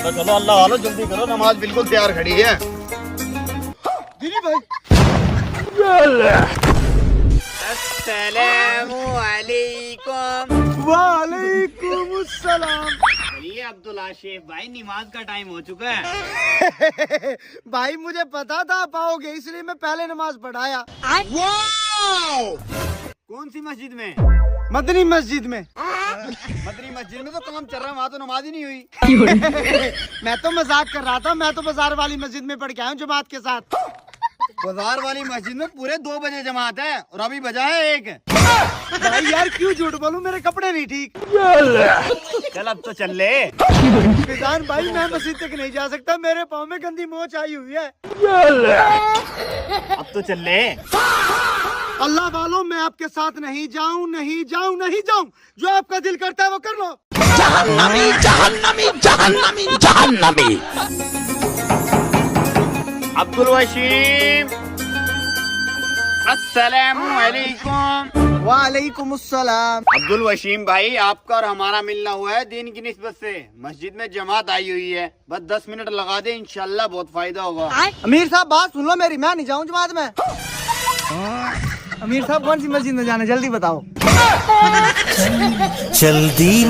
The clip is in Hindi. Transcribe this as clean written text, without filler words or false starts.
चलो अल्लाह वालो जल्दी करो, नमाज बिल्कुल तैयार खड़ी है। दीदी भाई अस्सलामुअलैकुम। वालेकुम अस्सलाम। ये अब्दुल आशिफ भाई, नमाज का टाइम हो चुका है। भाई मुझे पता था आप आओगे, इसलिए मैं पहले नमाज पढ़ाया। कौन सी मस्जिद में? मदनी मस्जिद में। मदनी मस्जिद में तो काम चल रहा है, वहाँ तो नमाज ही नहीं हुई। मैं तो मजाक कर रहा था, मैं तो बाजार वाली मस्जिद में पढ़ के आया हूँ जमात के साथ। बाजार वाली मस्जिद में पूरे 2 बजे जमात है और अभी बजा है 1। भाई यार क्यों झूठ बोलूं, मेरे कपड़े नहीं ठीक। चल अब तो चल ले। फिजान भाई मैं मस्जिद तक नहीं जा सकता, मेरे पाँव में गंदी मोच आई हुई है। अब तो चल ले। अल्लाह वालों मैं आपके साथ नहीं जाऊं, नहीं जाऊं, नहीं जाऊं। जो आपका दिल करता है वो कर लो। जहन्नमी जहन्नमी जहन्नमी जहन्नमी। अब्दुल वशीम, अस्सलामुअलैकुम। वालेकुम अस्सलाम। अब्दुल वशीम भाई, आपका और हमारा मिलना हुआ है दीन की निस्बत से। मस्जिद में जमात आई हुई है, बस 10 मिनट लगा दे, इंशाल्लाह बहुत फायदा होगा। अमीर साहब बात सुन लो मेरी, मैं नहीं जाऊं जमात में। अमीर साहब कौन सी मस्जिद में जाना, जल्दी बताओ। जल्दी